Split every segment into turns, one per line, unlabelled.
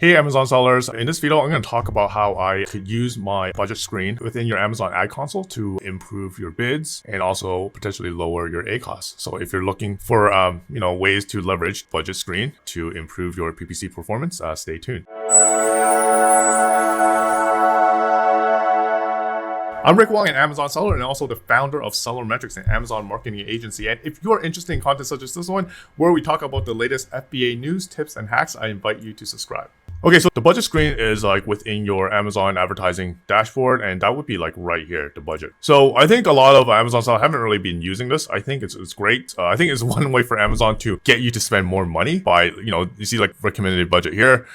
Hey Amazon sellers, in this video I'm going to talk about how I could use my budget screen within your Amazon ad console to improve your bids and also potentially lower your ACoS. So if you're looking for ways to leverage budget screen to improve your PPC performance, stay tuned. I'm Rick Wong, an Amazon seller and also the founder of SellerMetrics, an Amazon marketing agency. And if you're interested in content such as this one, where we talk about the latest FBA news, tips, and hacks, I invite you to subscribe. Okay, so the budget screen is like within your Amazon advertising dashboard, and that would be like right here, the budget. So I think a lot of Amazon sellers haven't really been using this. I think it's great. I think it's one way for Amazon to get you to spend more money by, you see like recommended budget here,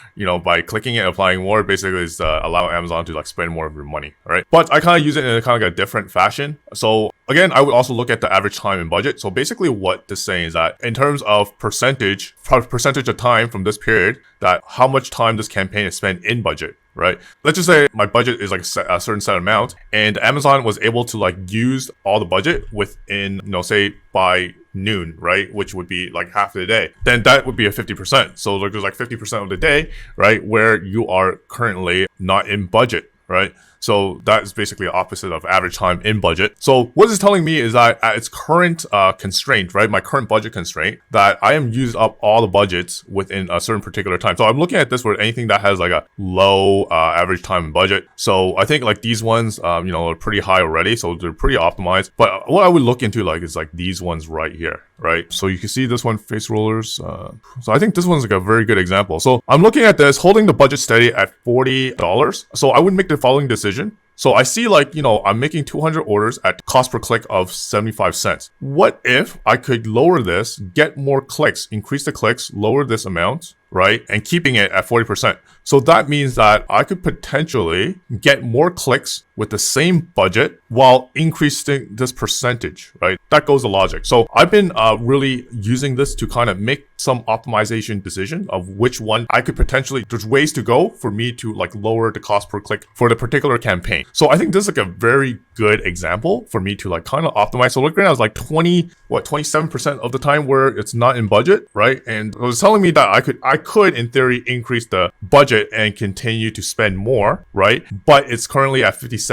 by clicking it, applying more, basically is allow Amazon to like spend more of your money, right? But I kind of use it in a kind of like a different fashion. So again, I would also look at the average time and budget. So basically what this is saying is that in terms of percentage of time from this period, that how much time this campaign is spent in budget, right? Let's just say my budget is like a certain set amount and Amazon was able to like use all the budget within, say by noon, right? Which would be like half of the day. Then that would be a 50%. So like there's like 50% of the day, right? Where you are currently not in budget, right? So that is basically the opposite of average time in budget. So what this is telling me is that at its current constraint, right, my current budget constraint, that I am used up all the budgets within a certain particular time. So I'm looking at this for anything that has like a low average time in budget. So I think like these ones, are pretty high already. So they're pretty optimized. But what I would look into like is like these ones right here, right? So you can see this one, face rollers. So I think this one's like a very good example. So I'm looking at this, holding the budget steady at $40. So I would make the following decision. So I see like, I'm making 200 orders at cost per click of 75 cents. What if I could lower this, get more clicks, increase the clicks, lower this amount, right? And keeping it at 40%. So that means that I could potentially get more clicks with the same budget while increasing this percentage, right? That goes the logic. So I've been really using this to kind of make some optimization decision of which one I could potentially, there's ways to go for me to like lower the cost per click for the particular campaign. So I think this is like a very good example for me to like kind of optimize. So look right now it's like 27% of the time where it's not in budget, right? And it was telling me that I could in theory increase the budget and continue to spend more, right? But it's currently at 57%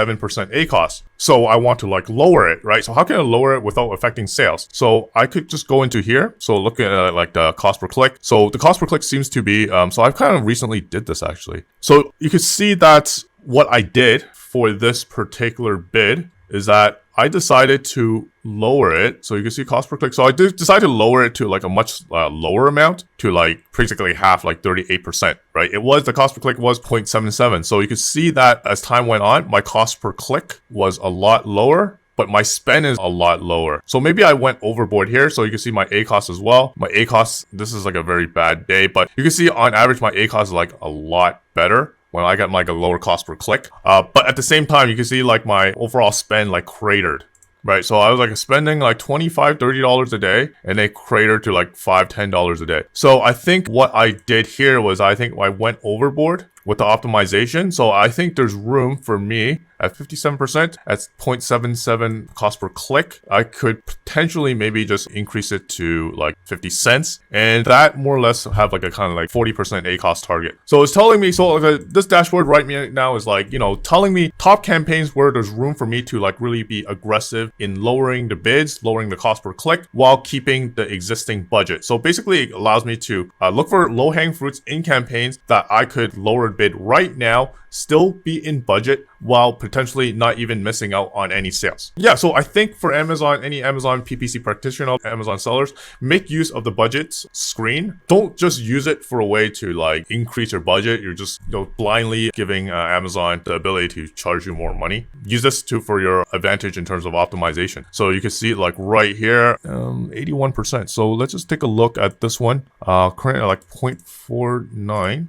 ACoS. So I want to like lower it, right? So how can I lower it without affecting sales? So I could just go into here. So look at like the cost per click. So the cost per click seems to be, so I've kind of recently did this actually. So you could see that what I did for this particular bid is that I decided to lower it. So you can see cost per click. So I did decide to lower it to like a much lower amount to like basically half, like 38%, right? The cost per click was 0.77. So you can see that as time went on, my cost per click was a lot lower, but my spend is a lot lower. So maybe I went overboard here. So you can see my ACoS as well. My ACoS, this is like a very bad day, but you can see on average, my ACoS is like a lot better when I got like a lower cost per click. But at the same time, you can see like my overall spend like cratered, right? So I was like spending like $25, $30 a day and they cratered to like $5, $10 a day. So I think what I did here was I think I went overboard with the optimization. So I think there's room for me at 57% at 0.77 cost per click. I could potentially maybe just increase it to like 50 cents. And that more or less have like a kind of like 40% ACoS target. So it's telling me, so like this dashboard right now is like, telling me top campaigns where there's room for me to like really be aggressive in lowering the bids, lowering the cost per click while keeping the existing budget. So basically it allows me to look for low hanging fruits in campaigns that I could lower bid right now, still be in budget while potentially not even missing out on any sales. Yeah, so I think for Amazon, any Amazon PPC practitioner, Amazon sellers, make use of the budgets screen. Don't just use it for a way to like increase your budget. You're just blindly giving Amazon the ability to charge you more money. Use this for your advantage in terms of optimization. So you can see it like right here, 81%. So let's just take a look at this one. Currently at like 0.49.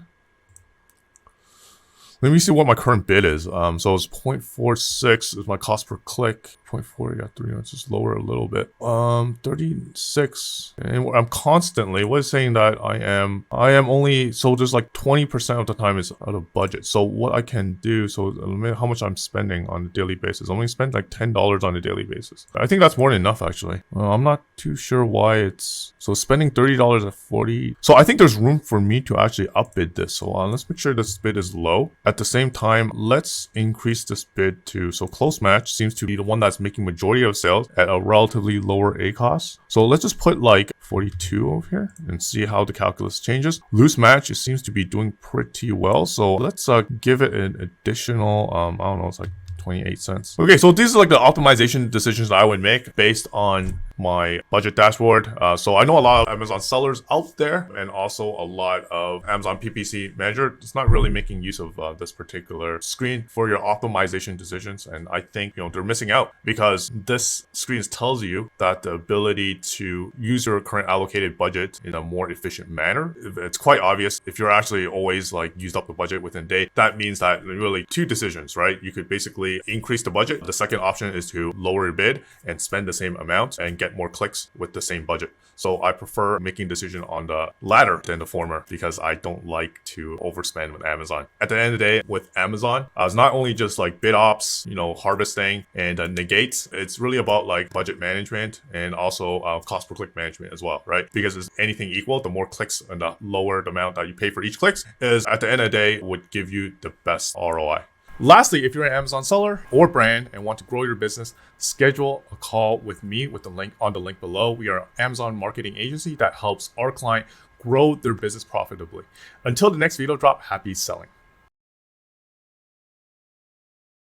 Let me see what my current bid is. So it's 0.46 is my cost per click. 0.4, yeah, 3, let's just lower a little bit. 36, and I'm constantly, what is saying that I am only, so just like 20% of the time is out of budget. So what I can do, so how much I'm spending on a daily basis. I'm only spend like $10 on a daily basis. I think that's more than enough actually. I'm not too sure why it's, so spending $30 at 40. So I think there's room for me to actually upbid this. So let's make sure this bid is low. At the same time, let's increase this bid to, so close match seems to be the one that's making majority of sales at a relatively lower ACoS. So let's just put like 42 over here and see how the calculus changes. Loose match, it seems to be doing pretty well. So let's give it an additional, I don't know, it's like 28 cents. Okay, so these are like the optimization decisions that I would make based on my budget dashboard. So I know a lot of Amazon sellers out there and also a lot of Amazon PPC manager. It's not really making use of this particular screen for your optimization decisions. And I think, they're missing out because this screen tells you that the ability to use your current allocated budget in a more efficient manner. It's quite obvious if you're actually always like used up the budget within a day. That means that really two decisions, right? You could basically increase the budget. The second option is to lower your bid and spend the same amount and get more clicks with the same budget. So I prefer making decision on the latter than the former because I don't like to overspend with Amazon. At the end of the day, with Amazon, it's not only just like bid ops, harvesting and negates. It's really about like budget management and also cost per click management as well, right? Because it's anything equal, the more clicks and the lower the amount that you pay for each clicks is at the end of the day would give you the best ROI. Lastly, if you're an Amazon seller or brand and want to grow your business, schedule a call with me with the link on the link below. We are an Amazon marketing agency that helps our client grow their business profitably. Until the next video drop, happy selling.